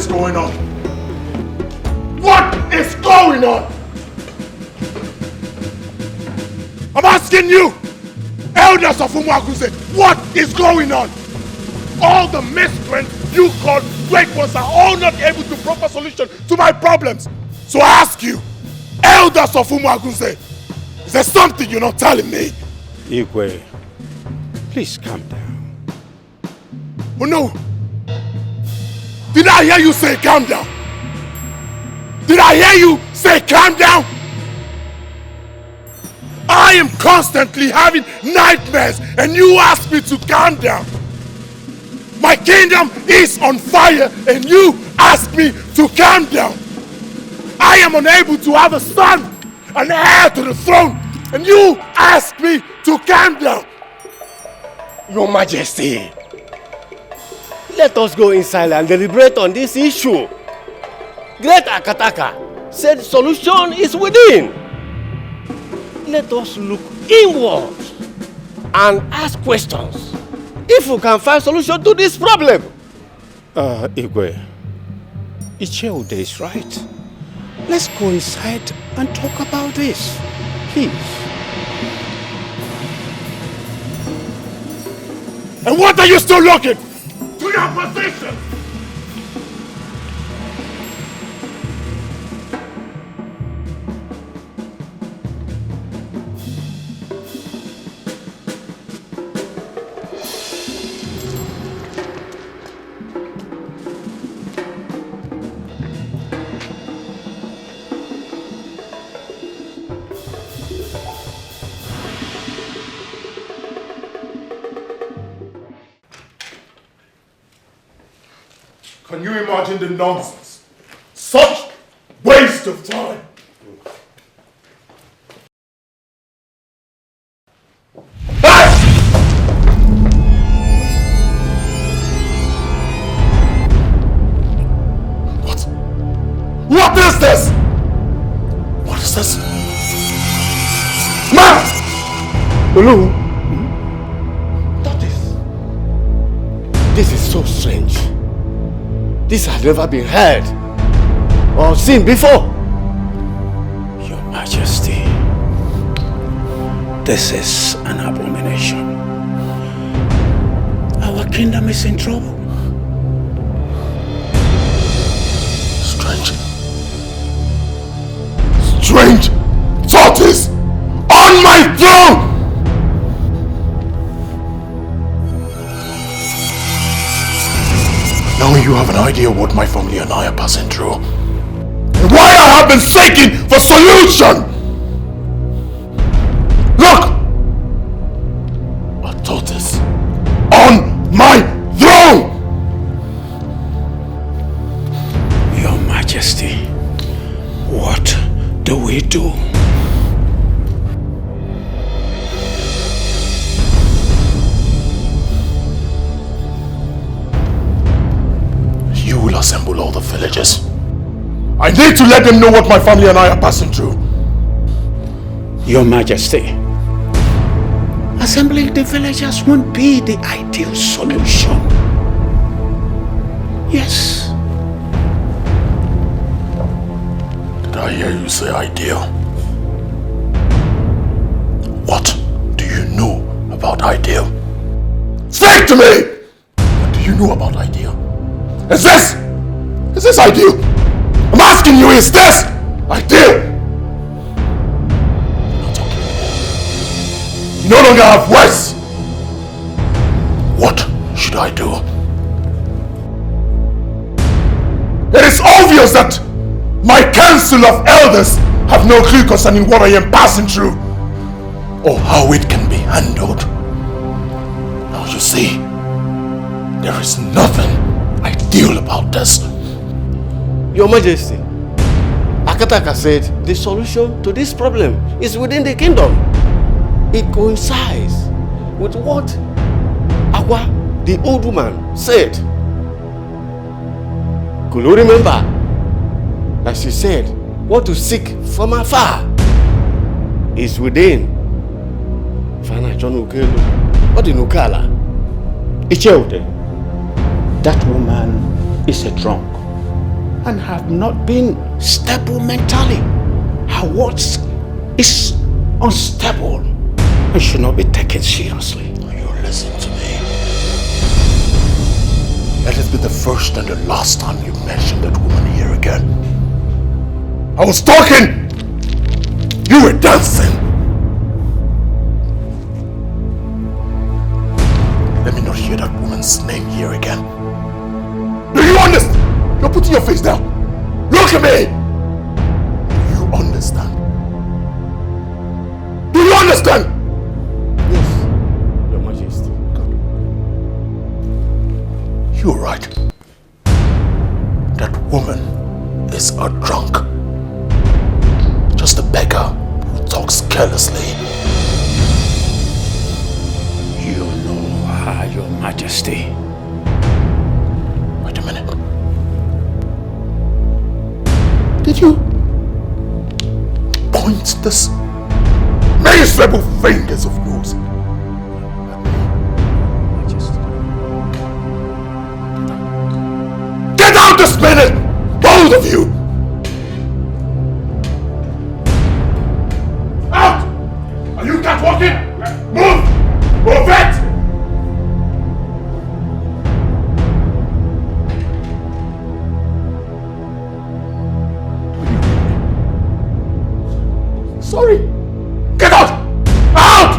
is going on? What is going on? I'm asking you, elders of Umuaguse, what is going on? All the miscreants you call great ones are all not able to proper solution to my problems. So I ask you, elders of Umuaguse, is there something you're not telling me? Igwe, please calm down. Oh no! Did I hear you say calm down? Did I hear you say calm down? I am constantly having nightmares and you ask me to calm down. My kingdom is on fire and you ask me to calm down. I am unable to have a son, an heir to the throne, and you ask me to calm down. Your Majesty, let us go inside and deliberate on this issue. Great Akataka said solution is within. Let us look inwards and ask questions if we can find solution to this problem. Igwe, Icheude is right. Let's go inside and talk about this, please. And what are you still looking? To your position! Can you imagine the nonsense? Such waste of time! Hey! What is this? What is this? Man! Olu, this is so strange. This has never been heard or seen before. Your Majesty, this is an abomination. Our kingdom is in trouble. Strange. Strange tortoise on my throne! Now you have an idea what my family and I are passing through. And why I have been seeking for solution! Look! A tortoise on my throne! Your Majesty, what do we do? You will assemble all the villagers. I need to let them know what my family and I are passing through. Your Majesty, assembling the villagers won't be the ideal solution. Yes. Did I hear you say ideal? What do you know about ideal? Speak to me! What do you know about ideal? Is this ideal? I'm asking you, is this ideal? You're not talking anymore. You no longer have words. What should I do? It is obvious that my council of elders have no clue concerning what I am passing through or how it can be handled. Now you see, there is nothing ideal about this. Your Majesty, Akataka said the solution to this problem is within the kingdom. It coincides with what Agwa, the old woman, said. Could you remember that she said what to seek from afar is within? What in Ukala? Icheude, that woman is a drunk. and have not been stable mentally. Her words is unstable and should not be taken seriously. You listen to me. Let it be the first and the last time you mention that woman here again. I was talking! You were dancing! Let me not hear that woman's name here again. Do you understand? You're putting your face down. Look at me! Do you understand? Do you understand? Yes, Your Majesty. You're right. That woman is a drunk. Just a beggar who talks carelessly. You know her, Your Majesty. Wait a minute. Did you point this miserable fingers of yours at me? Majesty. Get out this minute! Both of you! Out! Are you catwalking? Move! Move it! Sorry! Get out! Out!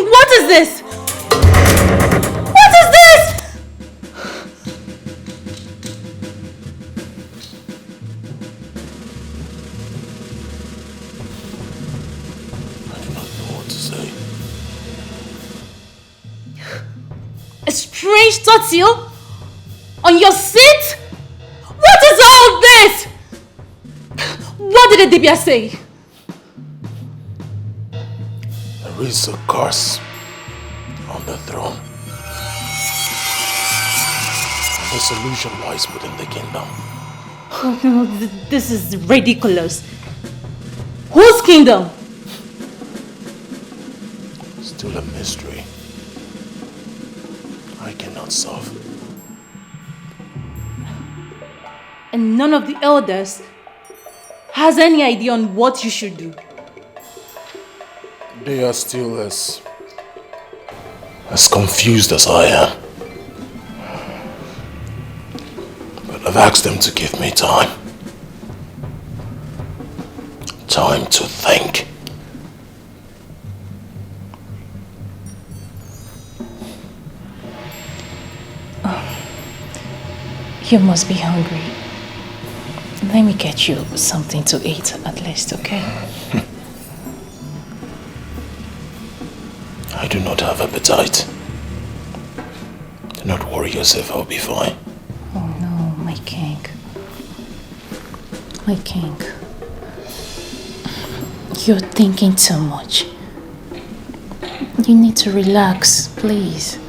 What is this? What is this? I do not know what to say. A strange tortil? On your seat? What is all this? What did the Dibia say? There is a curse on the throne. The solution lies within the kingdom. Oh, no, this is ridiculous. Whose kingdom? Still a mystery. I cannot solve. And none of the elders has any idea on what you should do. They are still as confused as I am. But I've asked them to give me time. Time to think. You must be hungry. Let me get you something to eat at least, okay? I do not have appetite. Do not worry yourself, I'll be fine. Oh no, my king. My king. You're thinking too much. You need to relax, please.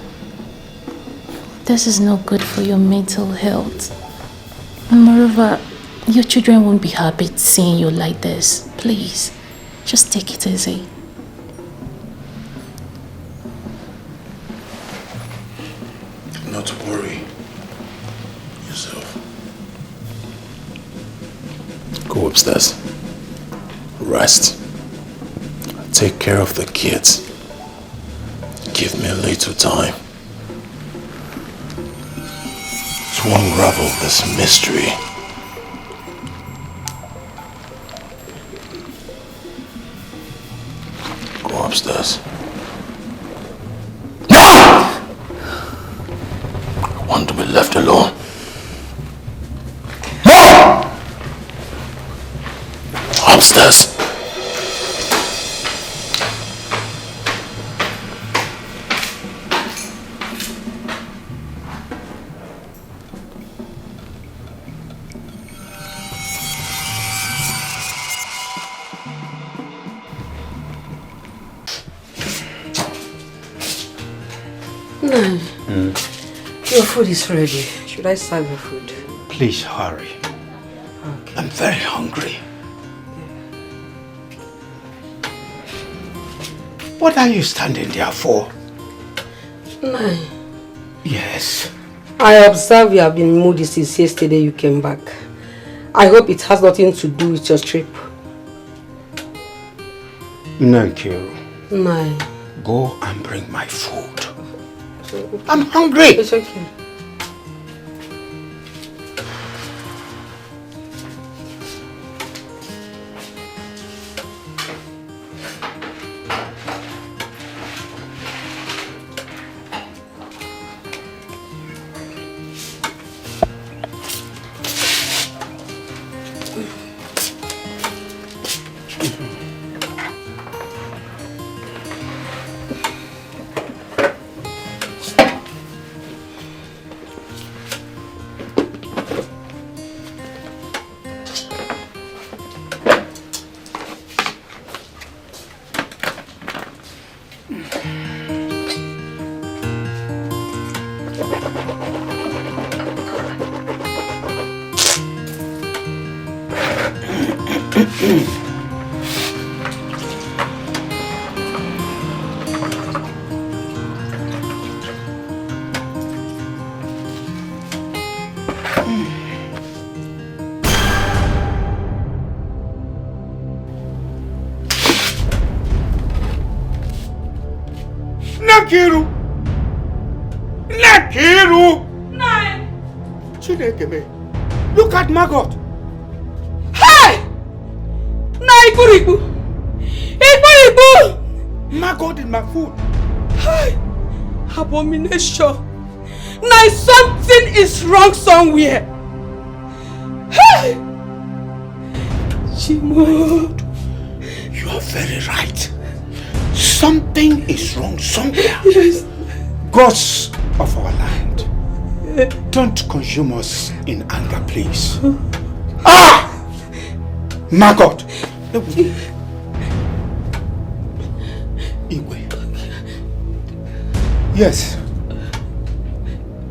This is not good for your mental health. And moreover, your children won't be happy seeing you like this. Please, just take it easy. Not to worry yourself. Go upstairs. Rest. Take care of the kids. Give me a little time to unravel this mystery. upstairs. Now! I want to be left alone. Mom! Upstairs. Your food is ready. Should I serve your food? Please hurry. Okay. I'm very hungry. What are you standing there for? Nai, Yes. I observe you have been moody since yesterday you came back. I hope it has nothing to do with your trip. No, Kiru. Nai. Go and bring my food. I'm hungry. It's okay. Nakiru! Nakiru! Nai! Chineke, look at Margot. Hey! Nai, Ikuriku! Ikuriku! Margot in my food. Hey! Abomination! Nai, something is wrong somewhere. Hey! Chimo! You are very right. Something is wrong somewhere. Yes. Gods of our land, don't consume us in anger, please. Ah! Margot! Igwe. Yes.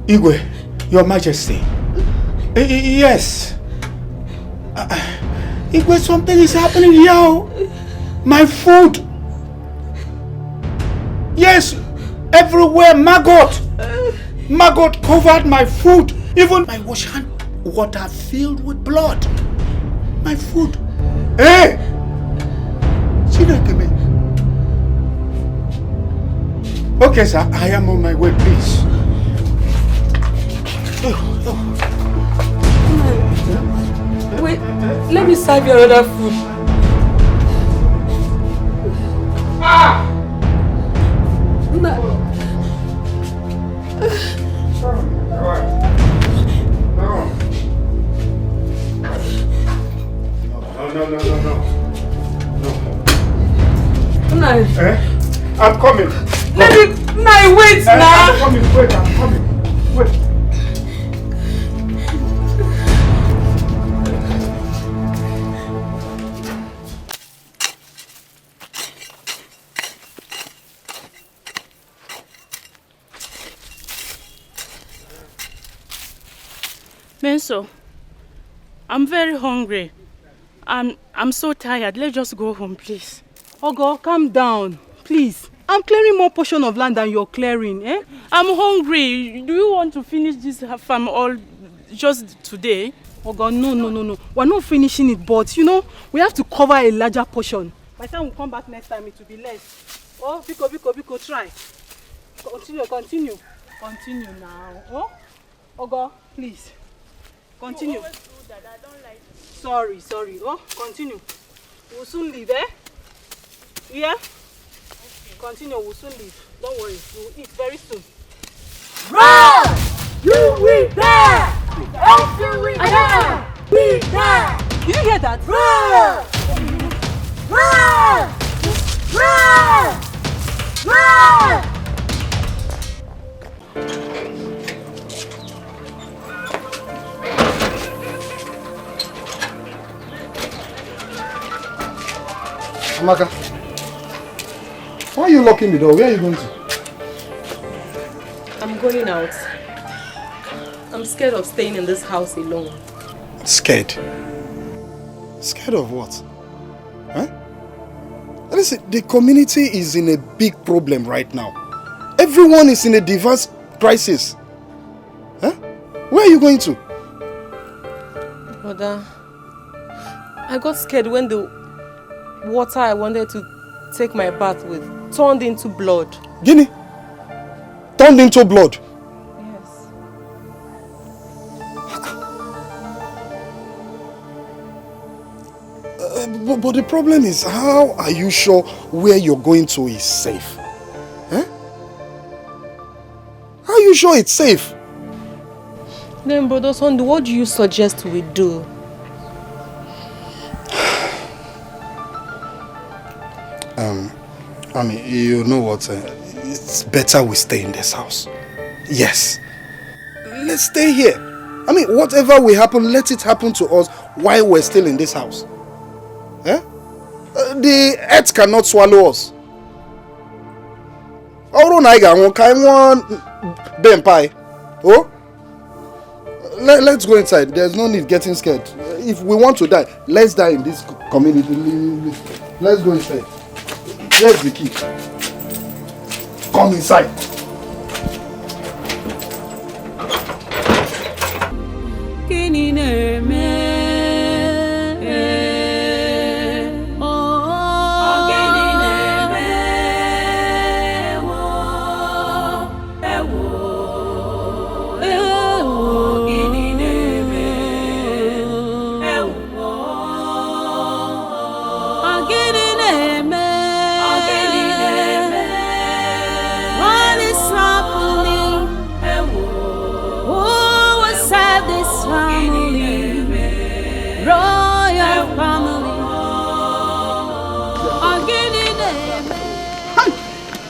Igwe, Your Majesty. Yes. Igwe, something is happening here. My food. Yes, everywhere, Margot. Margot covered my food. Even my wash hand water filled with blood. My food. Hey! See that, me. Okay, sir, I am on my way, please. Wait, let me serve you another food. Ah! No. No. Eh? I'm coming. Let me. No, wait now. I'm coming. Wait, I'm coming. Wait. Menso, I'm very hungry. I'm so tired. Let's just go home, please. Ogo, calm down, please. I'm clearing more portion of land than you're clearing, eh? I'm hungry. Do you want to finish this farm all just today? Ogo, no. We're not finishing it, but you know, we have to cover a larger portion. By the time we come back next time, it will be less. Oh, Biko, try. Continue now. Oh, Ogo, please. Continue. You always do that. I don't like it. Sorry. Oh, continue. We'll soon leave, eh? Yeah? Continue, we'll soon leave. Don't worry, we'll eat very soon. Run! You will die! Until we die! We die! Did you hear that? Run! Run! Run! Run! Amaka, why are you locking the door? Where are you going to? I'm going out. I'm scared of staying in this house alone. Scared? Scared of what? Huh? Listen, the community is in a big problem right now. Everyone is in a diverse crisis. Huh? Where are you going to? Brother, I got scared when the water I wanted to take my bath with turned into blood. Guinea? Turned into blood? Yes. But the problem is, how are you sure where you're going to is safe? Huh? How are you sure it's safe? Then, Brother Sunday, what do you suggest we do? I mean, you know what? It's better we stay in this house. Yes. Let's stay here. I mean, whatever will happen, let it happen to us while we're still in this house. Eh? The earth cannot swallow us. Oh? Let's go inside. There's no need getting scared. If we want to die, let's die in this community. Let's go inside. There's the key. Come inside.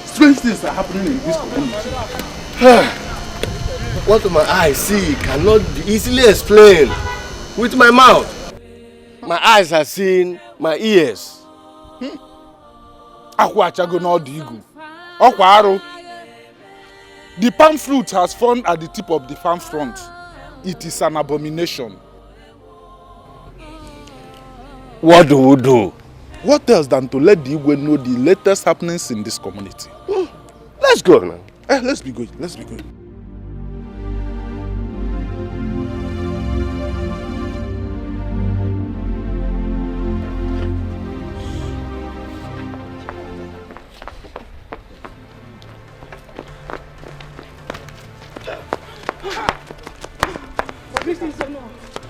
Strange things are happening in this community. What my eyes see cannot be easily explained with my mouth. My eyes have seen my ears. The palm fruit has fallen at the tip of the palm front. It is an abomination. What do we do? What else than to let the Igwe know the latest happenings in this community? Let's go now. Let's be going. Let's be going.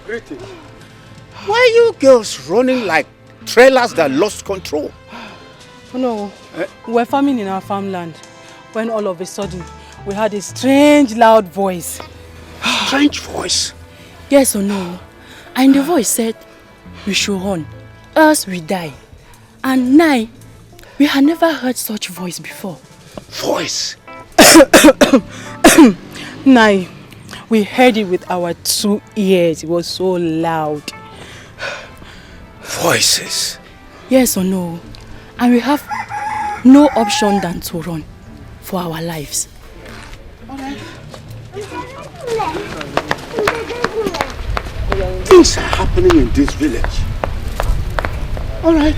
Greetings. Why are you girls running like trailers that lost control? Oh no, we're farming in our farmland when all of a sudden we heard a strange loud voice. Strange voice? Yes or no? And the voice said, we should run, else we die. And now, we had never heard such voice before. Voice? Nay, we heard it with our 2 ears. It was so loud. Voices? Yes or no? And we have no option than to run for our lives. Things are happening in this village. All right,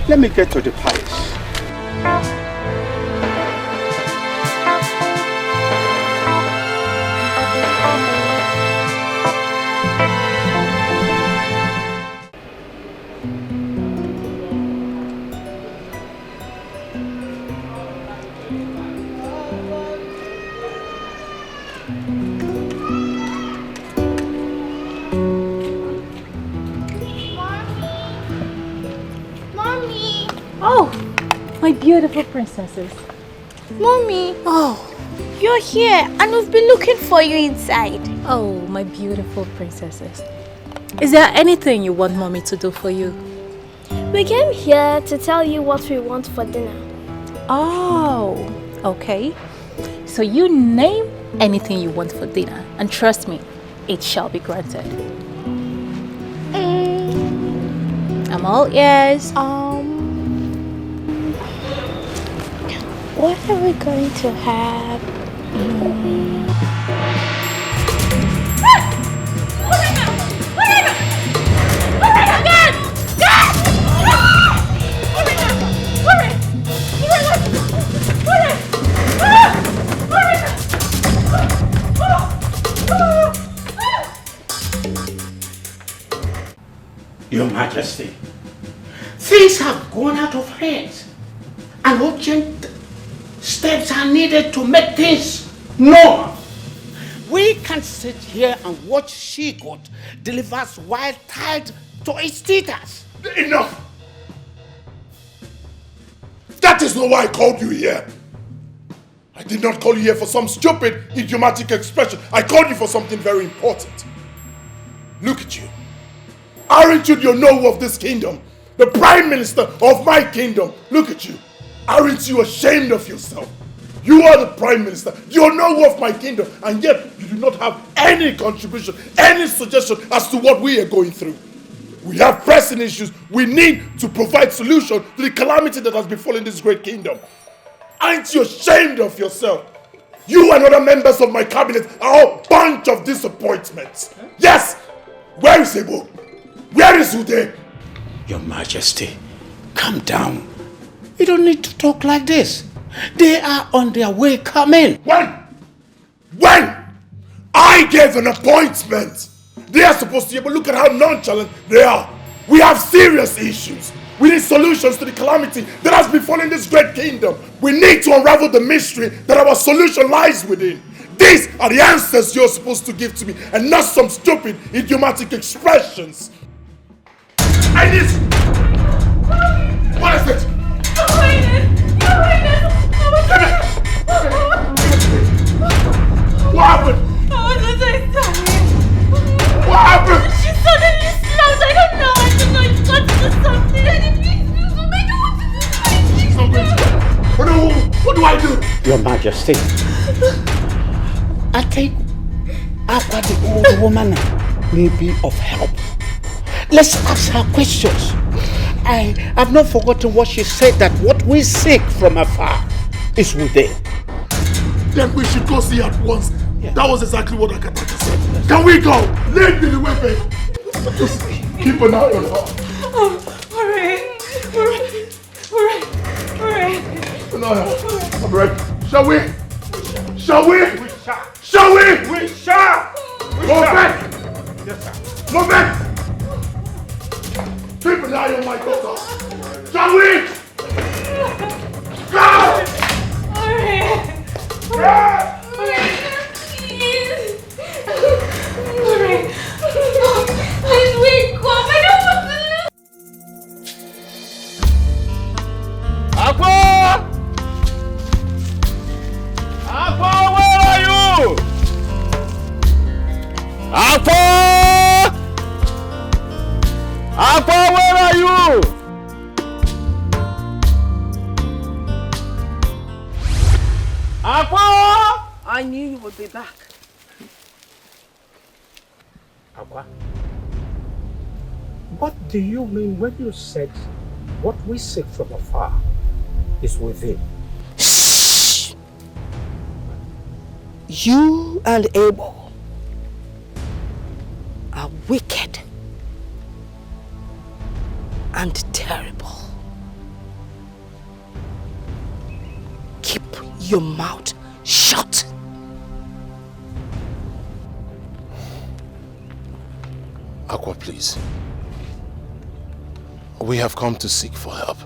let me get to the palace. beautiful princesses. Mommy! Oh! You're here and we've been looking for you inside. Oh, my beautiful princesses. Is there anything you want mommy to do for you? We came here to tell you what we want for dinner. Oh, okay. So you name anything you want for dinner and trust me, it shall be granted. I'm all ears. What are we going to have? Your Majesty, things have gone out of hand and urgent steps are needed to make things normal. We can't sit here and watch she-goat delivers wild tied to its teethers. Enough! That is not why I called you here. I did not call you here for some stupid, idiomatic expression. I called you for something very important. Look at you. Aren't you the Onowu of this kingdom? The Prime Minister of my kingdom. Look at you. Aren't you ashamed of yourself? You are the Prime Minister, the Onowu of my kingdom, and yet you do not have any contribution, any suggestion as to what we are going through. We have pressing issues. We need to provide solution to the calamity that has befallen this great kingdom. Aren't you ashamed of yourself? You and other members of my cabinet are a bunch of disappointments. Yes! Where is Ebo? Where is Ude? Your Majesty, calm down. You don't need to talk like this. They are on their way coming. When? I gave an appointment. They are supposed to be able to look at how nonchalant they are. We have serious issues. We need solutions to the calamity that has befallen this great kingdom. We need to unravel the mystery that our solution lies within. These are the answers you're supposed to give to me and not some stupid, idiomatic expressions. I need... What is it? What happened? What happened? She suddenly snapped. I don't know. It's got to do something. And it makes me so I don't want to do anything. She's not going to do. What do I do? Your Majesty, I think Aqua, the old woman, may be of help. Let's ask her questions. I have not forgotten what she said, that what we seek from afar is within. Then we should go see her at once. Yeah. That was exactly what Akataka said. Can we go? Lead me the way, babe. Just keep an eye on her. Alright. No, I'm ready. Shall we? Shall we? Shall we? We shall! Move back! Yes, sir. Move back! Keep an eye on my daughter. Shall we? Go! Alright. Please wake up. I don't want to live. Aqua! Aqua, where are you? Aqua! Aqua, where are you? Aqua! I knew you would be back. Aqua, what do you mean when you said what we seek from afar is within? Shh! You and Abel are wicked and terrible. Keep your mouth shut. Aqua, please. We have come to seek for help.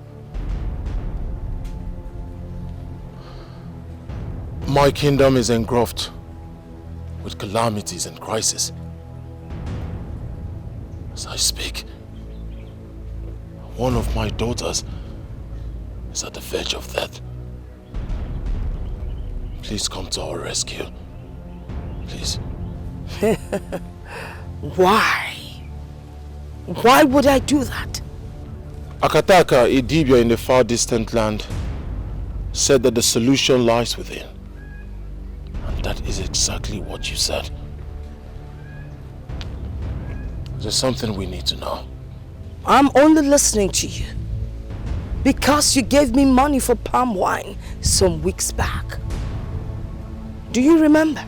My kingdom is engulfed with calamities and crises. As I speak, one of my daughters is at the verge of death. Please come to our rescue. Please. Why? Why would I do that? Akataka, a Dibia in the far distant land, said that the solution lies within. And that is exactly what you said. There's something we need to know. I'm only listening to you because you gave me money for palm wine some weeks back. Do you remember?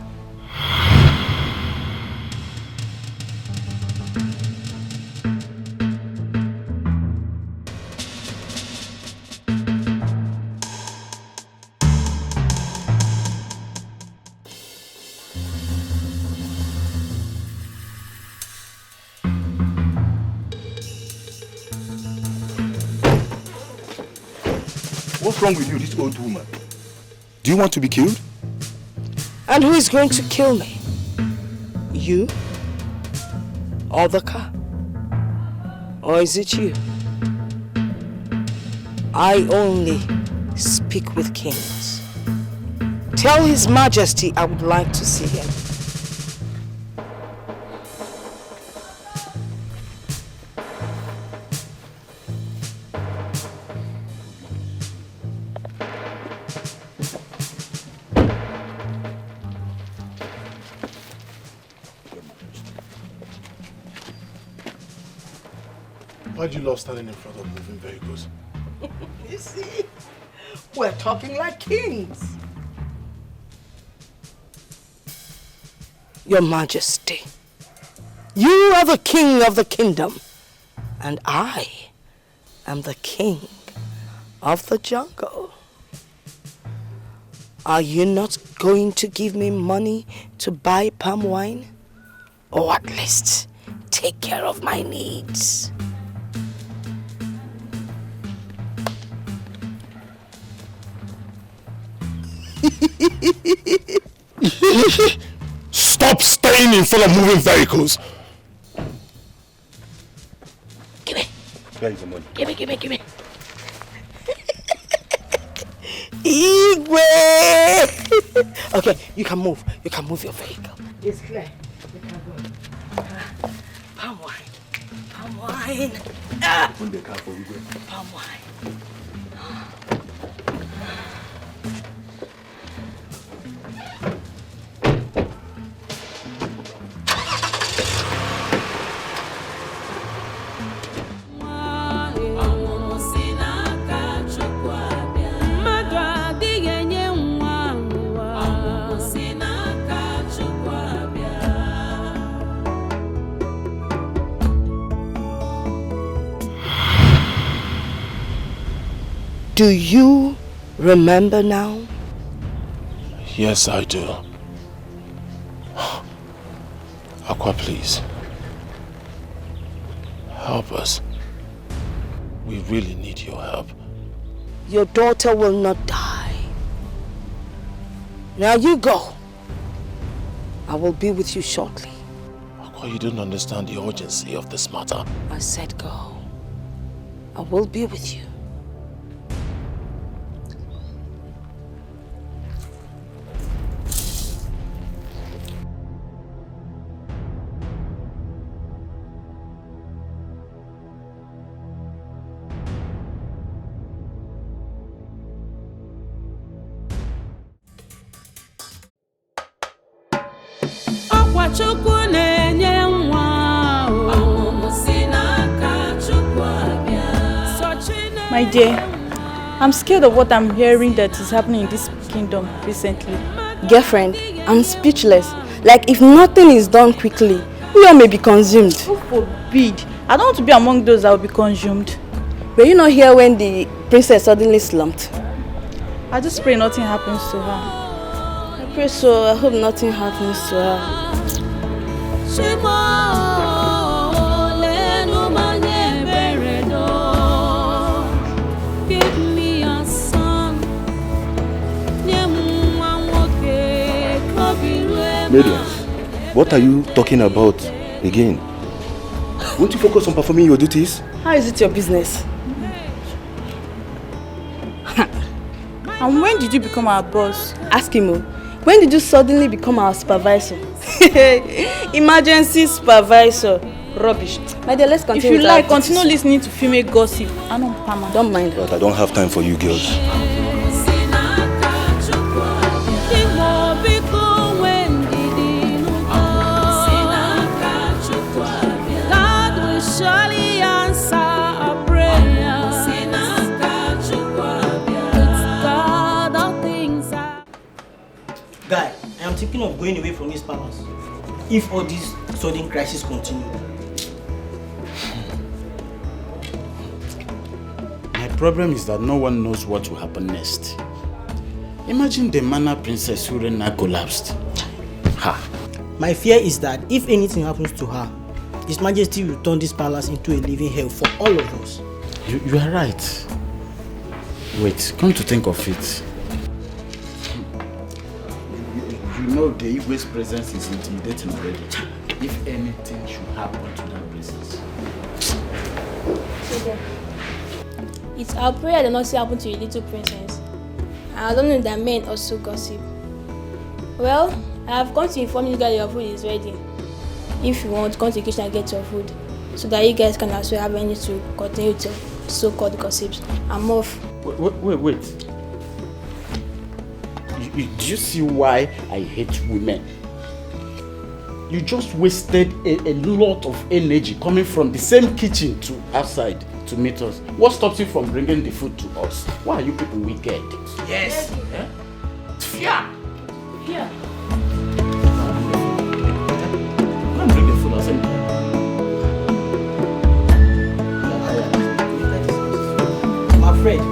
What's wrong with you, this old woman? Do you want to be killed? And who is going to kill me? You? Or the car? Or is it you? I only speak with kings. Tell His Majesty I would like to see him. Why do you love standing in front of moving vehicles? You see, we're talking like kings. Your Majesty, you are the king of the kingdom, and I am the king of the jungle. Are you not going to give me money to buy palm wine? Or at least take care of my needs? Stop staying in front of moving vehicles! Give me. Where is the money? Give me. Igwe! Okay, you can move. You can move your vehicle. It's clear. You can go. Palm wine. Palm wine. Open the car for Igwe. Palm wine. Do you remember now? Yes, I do. Aqua, please. Help us. We really need your help. Your daughter will not die. Now you go. I will be with you shortly. Aqua, you don't understand the urgency of this matter. I said go. I will be with you. My dear, I'm scared of what I'm hearing that is happening in this kingdom recently. Girlfriend, I'm speechless. Like if nothing is done quickly, we all may be consumed. Oh, forbid. I don't want to be among those that will be consumed. Were you not here when the princess suddenly slumped? I just pray nothing happens to her. I pray so. I hope nothing happens to her. Mariam, what are you talking about again? Won't you focus on performing your duties? How is it your business? And when did you become our boss? Ask him. When did you suddenly become our supervisor? Emergency supervisor. Rubbish. My dear, let's continue. If you like, continue listening to female gossip. Don't mind her. But I don't have time for you girls. Guy, I am thinking of going away from this palace if all these sudden crises continue. My problem is that no one knows what will happen next. Imagine the Mana Princess Surena collapsed. Ha! My fear is that if anything happens to her, His Majesty will turn this palace into a living hell for all of us. You are right. Wait, come to think of it. You know the Igwe's presence is intimidating already. If anything should happen to that princess. It's our prayer that nothing happen to your little princess. I don't know that men also gossip. Well, I have come to inform you guys your food is ready. If you want, come to the kitchen and get your food, so that you guys can as well have anything to continue to so-called gossips. I'm off. Wait. Do you see why I hate women? You just wasted a lot of energy coming from the same kitchen to outside to meet us. What stops you from bringing the food to us? Why are you people wicked? Yes. Fear. Come bring the food outside. I'm afraid.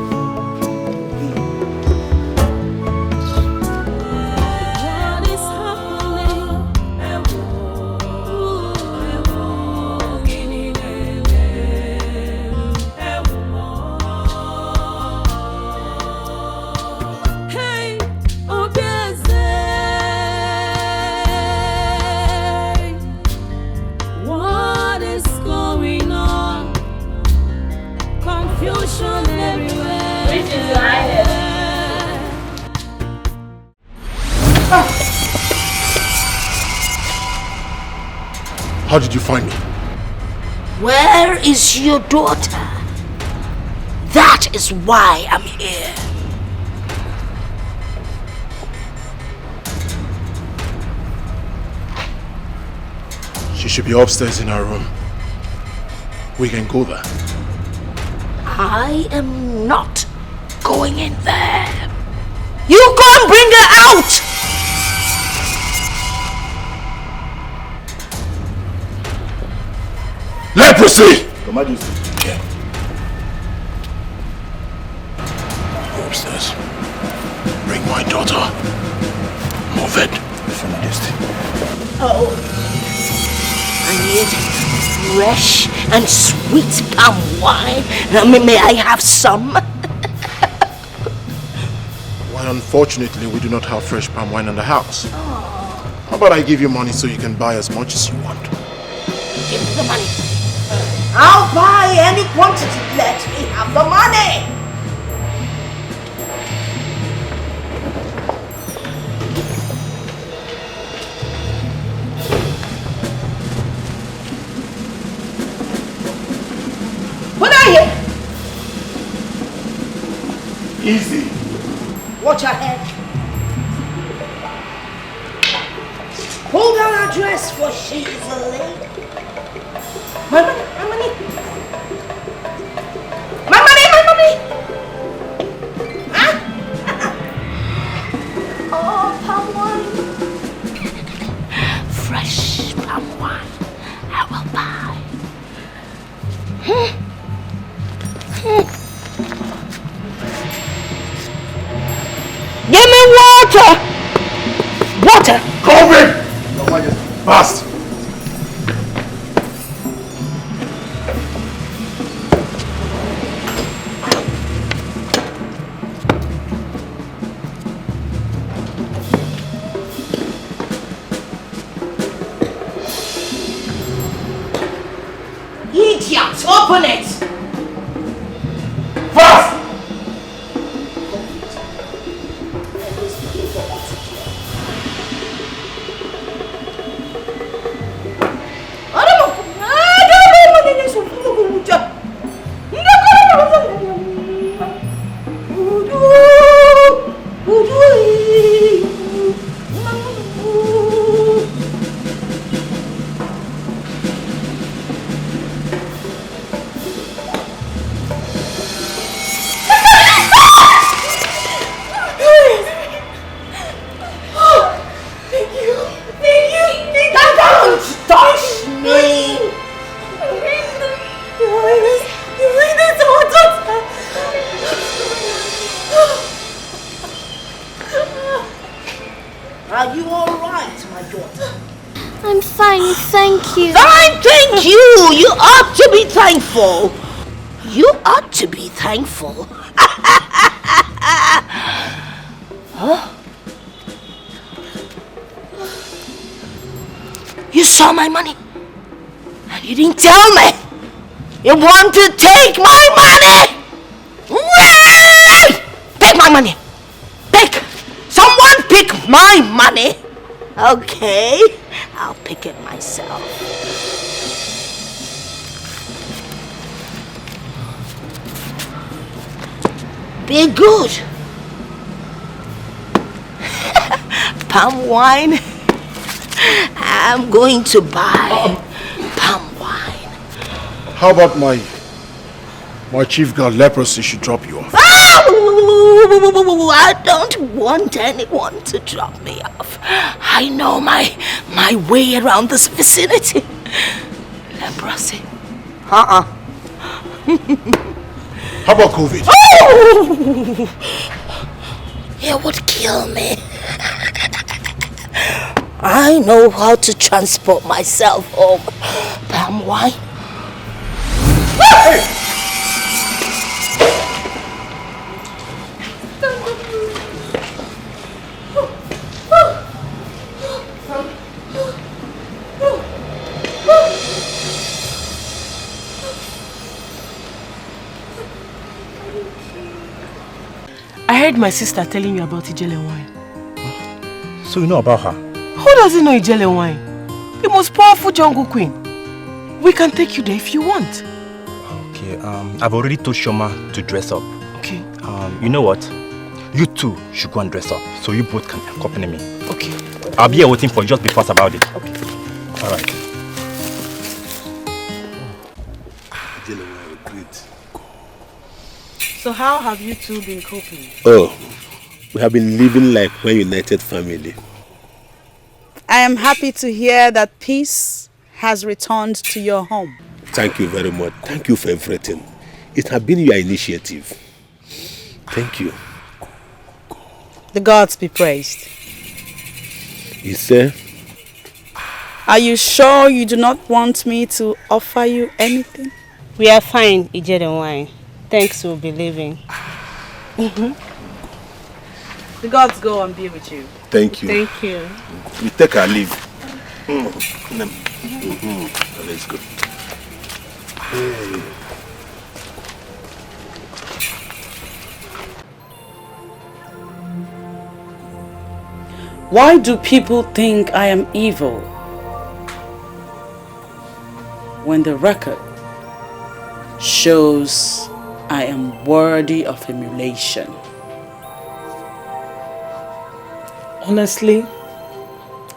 How did you find me? Where is your daughter? That is why I'm here. She should be upstairs in her room. We can go there. I am not going in there. You go and bring her out! Leprosy! Your Majesty. Yeah. Go upstairs. Bring my daughter. Move it. Your Majesty. Oh, I need fresh and sweet palm wine. May I have some? Well, unfortunately, we do not have fresh palm wine in the house. How about I give you money so you can buy as much as you want? Give me the money. I'll buy any quantity. Let me have the money. What are you? Easy. Watch her head. Pull down her dress, for she is a lady. My money, my money. My money, my money. Huh? Oh, palm wine. Fresh palm wine. I will buy. Give me water. Water. COVID! Your Majesty. Fast! Idiot, open it! Fast! Are you alright, my daughter? I'm fine, thank you. Fine, thank you! You ought to be thankful. You ought to be thankful. Huh? You saw my money and you didn't tell me. You want to take my money? Take my money. Someone pick my money. Okay, I'll pick it myself. Be good. Palm wine. I'm going to buy palm wine. How about my chief girl leprosy should drop you off? I don't want anyone to drop me off. I know my way around this vicinity. Leprosy. How about COVID? Oh! It would kill me. I know how to transport myself home. Palm wine. Hey! I heard my sister telling you about Ijele wine. So you know about her? Who doesn't know Ijele wine? The most powerful jungle queen. We can take you there if you want. Okay, I've already told Shoma to dress up. Okay. You know what? You two should go and dress up, so you both can accompany me. Okay. I'll be here waiting for you, just be fast about it. Okay. Alright. So how have you two been coping? Oh, we have been living like one united family. I am happy to hear that peace has returned to your home. Thank you very much. Thank you for everything. It has been your initiative. Thank you. The gods be praised. You say? Are you sure you do not want me to offer you anything? We are fine, Ijele wine. Thanks for believing. The gods go and be with you. Thank you. Thank you. We take our leave. Let's go. Hey. Why do people think I am evil when the record shows I am worthy of emulation? Honestly,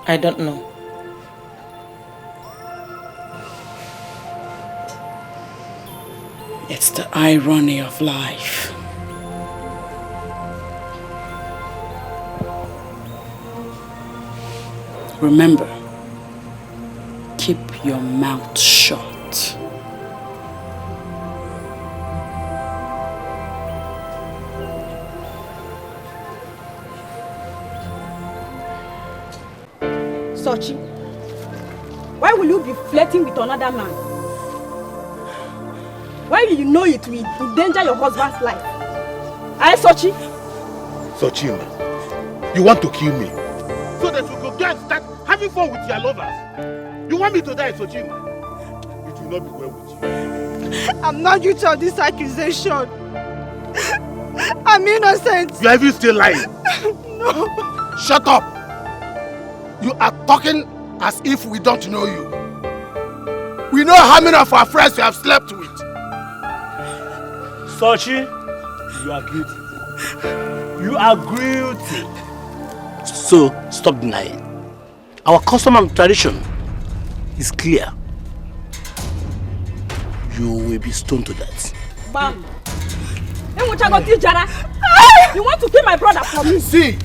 I don't know. It's the irony of life. Remember, keep your mouth shut. Sochi, why will you be flirting with another man? Why you know it will endanger your husband's life? Aye, Sochi? Sochima, you want to kill me so that we could go and start having fun with your lovers? You want me to die, Sochima? It will not be well with you. I'm not guilty of this accusation. I'm innocent. You are even still lying. No. Shut up. You are talking as if we don't know you. We know how many of our friends you have slept with. Sochi, you are guilty. You are guilty. So stop denying. Our custom and tradition is clear. You will be stoned to death. Bam! You want to kill my brother for me? See,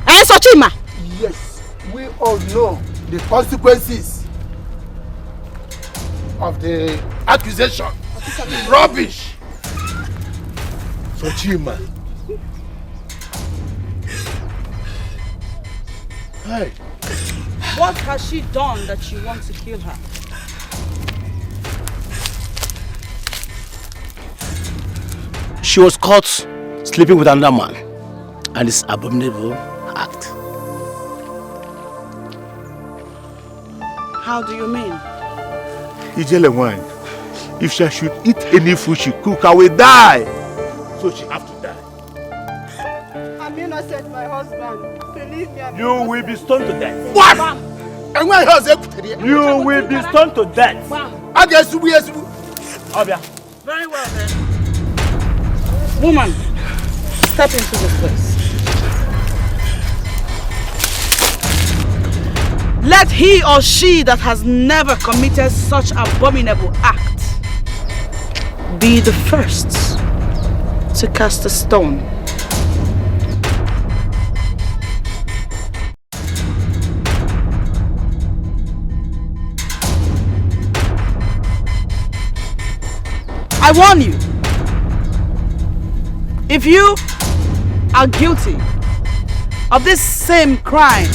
Sochima! yes, we all know the consequences of the accusation. Rubbish. Sochima. Hey. What has she done that you want to kill her? She was caught sleeping with another man, and it's an abominable act. How do you mean? Ijele wine. If she should eat any food she cook, I will die. So she have to die. I'm innocent, my husband. Believe me, You will be stoned to death. What? And when you will be stoned to death. I guess we are. Obia. Very well then. Woman, step into this place. Let he or she that has never committed such abominable act be the first to cast a stone. I warn you, if you are guilty of this same crime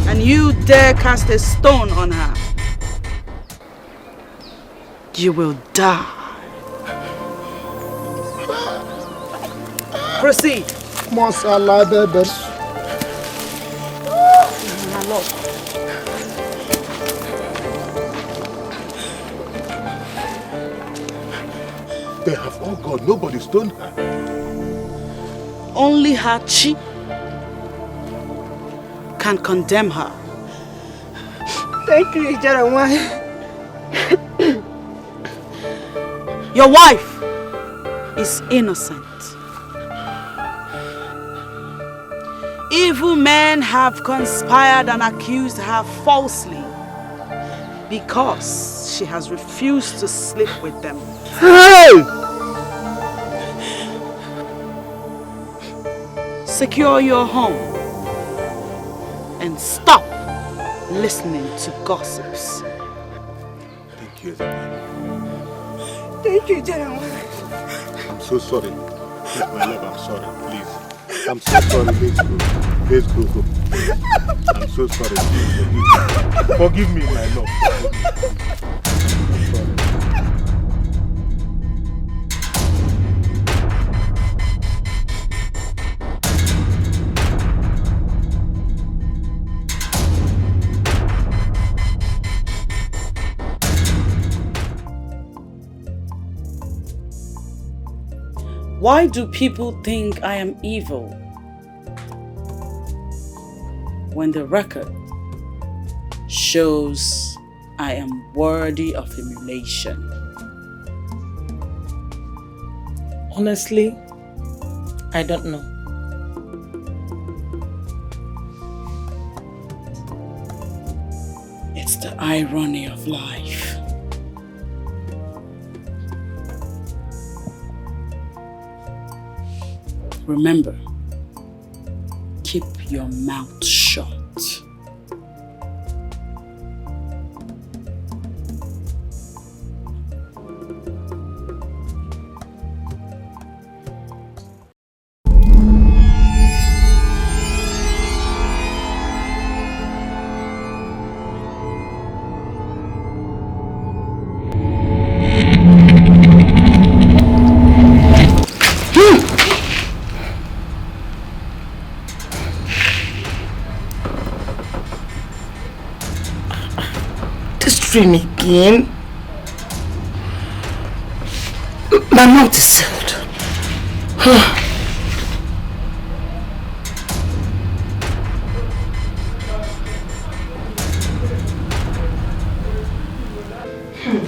and you dare cast a stone on her, you will die. Proceed. Masala baby. My lord. They have all gone. Nobody stoned her. Only her chi can condemn her. Thank you, Jeremiah. Your wife is innocent. Evil men have conspired and accused her falsely because she has refused to sleep with them. Hey! Secure your home and stop listening to gossips. Thank you. Thank you, Jeremiah. I'm so sorry. Please, my love, I'm sorry. Please. I'm so sorry. Let's go. Let's go. I'm so sorry. Please forgive me, my love. I'm sorry. Why do people think I am evil when the record shows I am worthy of emulation? Honestly, I don't know. It's the irony of life. Remember, keep your mouth shut. Dream again. My mouth is sealed.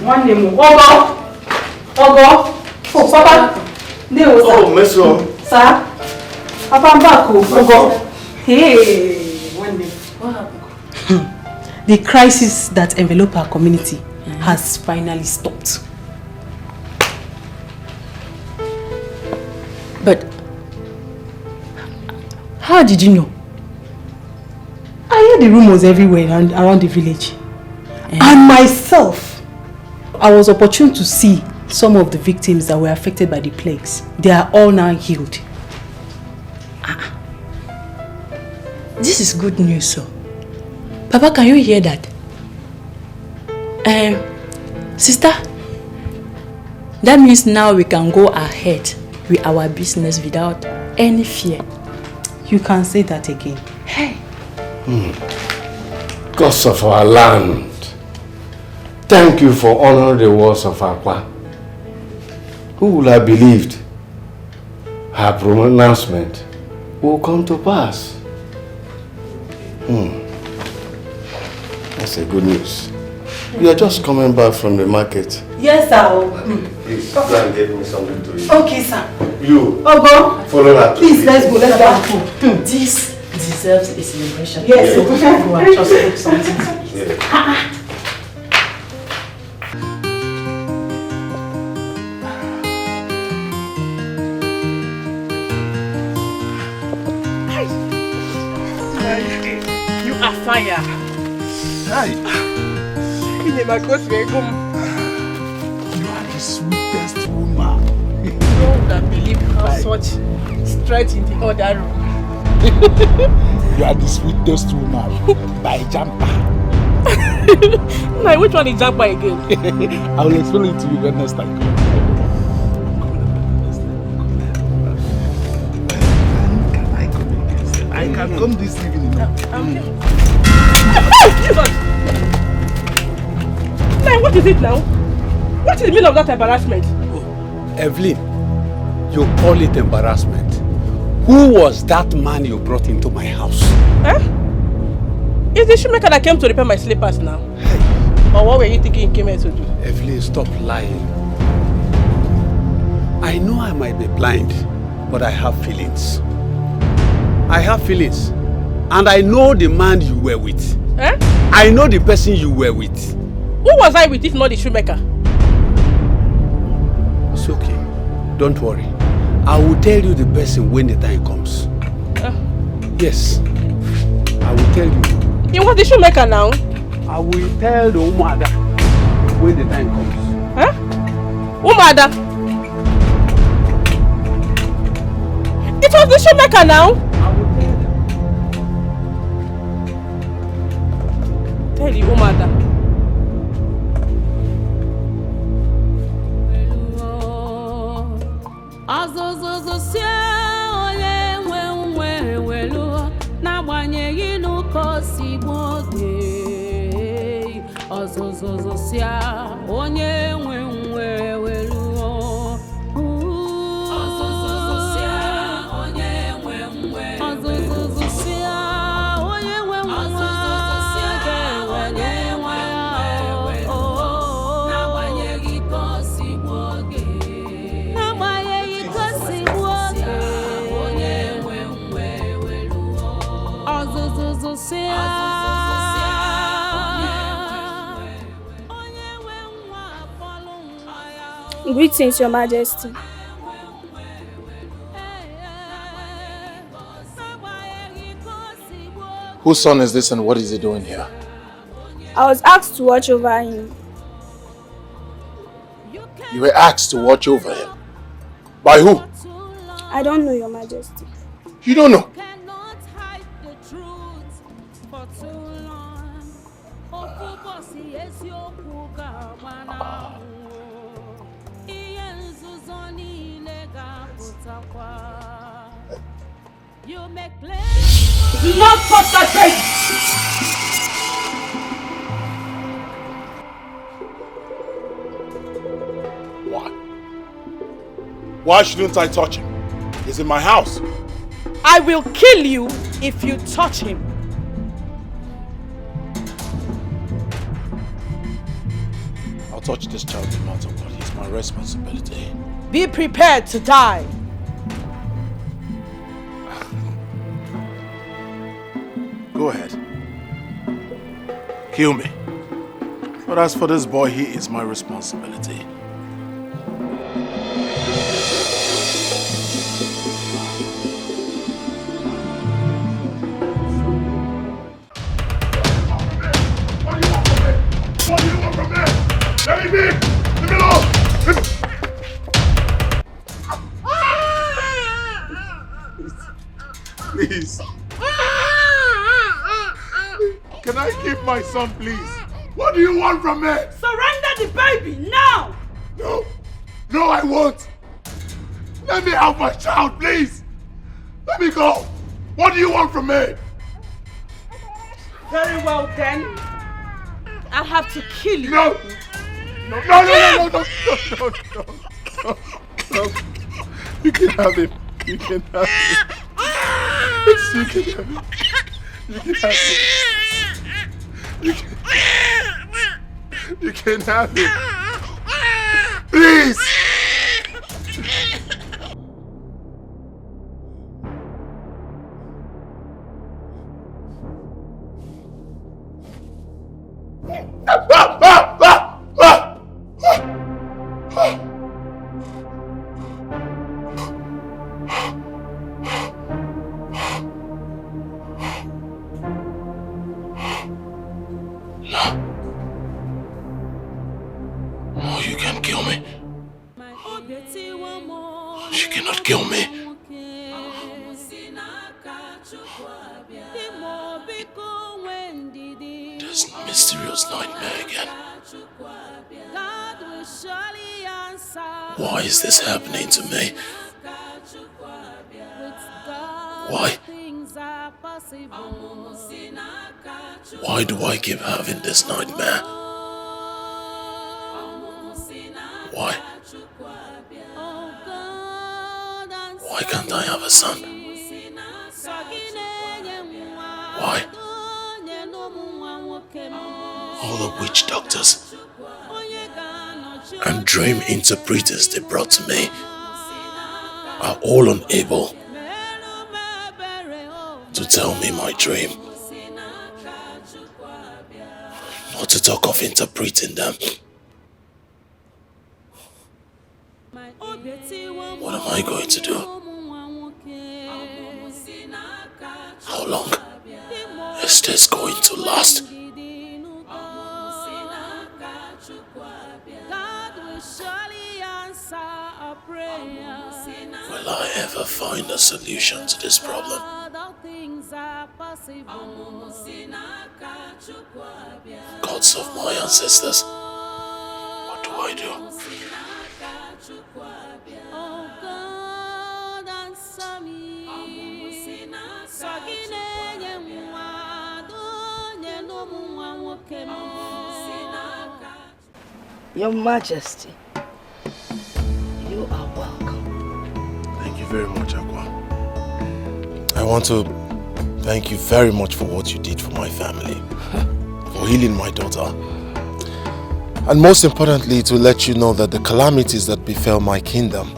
One name. Ogo. Oh, Papa. Oh, Monsieur. Sir. Papa, I'm back. Oh. Hey, one day. What happened? The crisis that enveloped our community has finally stopped. But how did you know? I heard the rumors everywhere around the village. And myself, I was opportune to see some of the victims that were affected by the plagues. They are all now healed. This is good news, sir. Papa, can you hear that? Sister, that means now we can go ahead with our business without any fear. You can say that again. Hey. Gods of our land, thank you for honoring the words of Akwa. Who would have believed her pronouncement will come to pass? That's a good news. You are just coming back from the market. Yes, sir. Please, go and get me something to eat. Okay, sir. You, Ogo, follow that. please, let's go. Let's have food. This deserves a celebration. Yes, Go and just cook something to eat. You are fire. Hi. You are the sweetest woman. You would have believed how such straight in the other room. You are the sweetest woman by Jampa. Now, which one is Jampa again? I will explain it to you when next time. I can come this evening. Jesus! Now, what is it now? What is the meaning of that embarrassment? Evelyn, you call it embarrassment. Who was that man you brought into my house? Is the shoemaker that came to repair my slippers now? Hey. Or what were you thinking he came here to do? Evelyn, stop lying. I know I might be blind, but I have feelings. I have feelings. And I know the man you were with. I know the person you were with. Who was I with if not the shoemaker? It's okay. Don't worry. I will tell you the person when the time comes. Yes. I will tell you. You was the shoemaker now? I will tell the Umada when the time comes. Umada? It was the shoemaker now? I will tell the Umada. Greetings, Your Majesty. Whose son is this and what is he doing here? I was asked to watch over him. You were asked to watch over him? By who? I don't know, Your Majesty. You don't know? Do not touch that face! Why? Why shouldn't I touch him? He's in my house. I will kill you if you touch him. I'll touch this child no matter what. He's my responsibility. Be prepared to die. Go ahead. Kill me. But as for this boy, he is my responsibility. What do you want from me? Let me be! Leave me alone! Please. Can I keep my son, please? What do you want from me? Surrender the baby now! No. No, I won't. Let me have my child, please. Let me go. What do you want from me? Very well then. I'll have to kill you. No. No, no, no, no, no, no, no, no, no. You can have him. You can have him. You can have him. You can have him. You can have him. Please. Oh, you can kill me. She cannot kill me. This mysterious nightmare again. Why is this happening to me? Why? Why do I keep having this nightmare? Why? Why can't I have a son? Why? All the witch doctors and dream interpreters they brought to me are all unable to tell me my dream. Not to talk of interpreting them. What am I going to do? How long is this going to last? Will I ever find a solution to this problem? Gods of my ancestors, what do I do? Your Majesty, you are welcome. Thank you very much, Aqua. I want to thank you very much for what you did for my family, for healing my daughter, and most importantly, to let you know that the calamities that befell my kingdom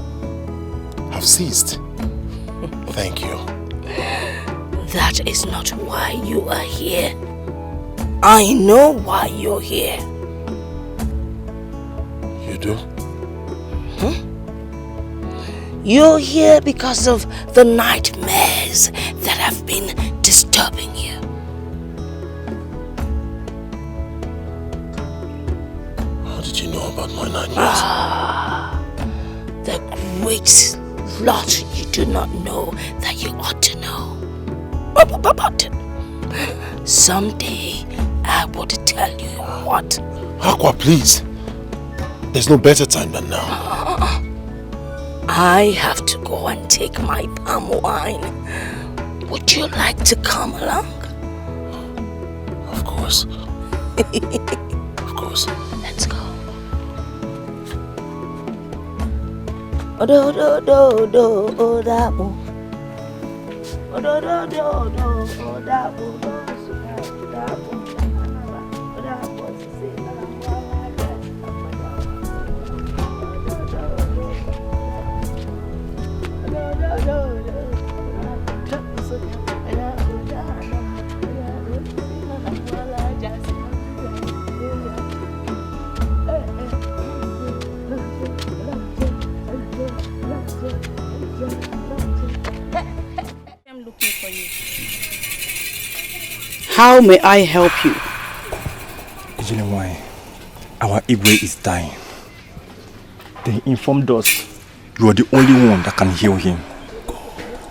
have ceased. Thank you. That is not why you are here. I know why you're here. You do? You're here because of the nightmares that have been disturbing you. How did you know about my nightmares? The great lot you do not know that you ought to know. But someday I would tell you what. Aqua, please. There's no better time than now. I have to go and take my palm wine. Would you like to come along? Of course. Of course. Let's go. Do do do do do da bo. Do do do do da bo da bo. for you. How may I help you? Ijele, our Igwe is dying. They informed us you are the only one that can heal him.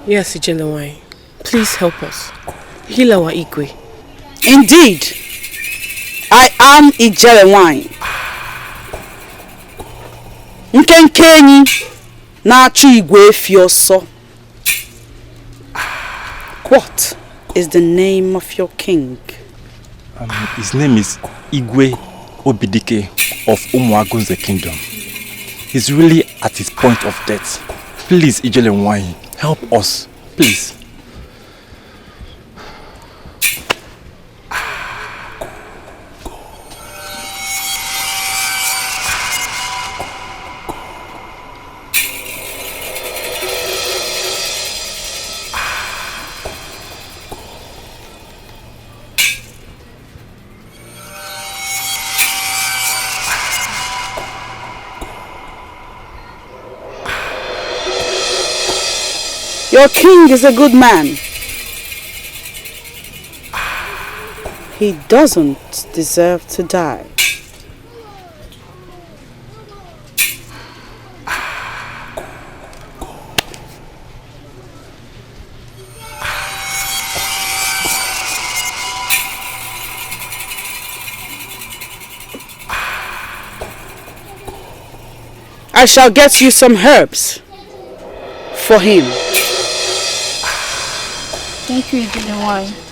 Yes, Ijele, please help us. Heal our Igwe. Indeed, I am Ijele. Nkenkenyi na-achụ Igwe efi ọsọ. What is the name of your king? His name is Igwe Obidike of Umuagunze Kingdom. He's really at his point of death. Please, Ijele, help us, please. Your king is a good man. He doesn't deserve to die. I shall get you some herbs for him. Thank you, Ijele.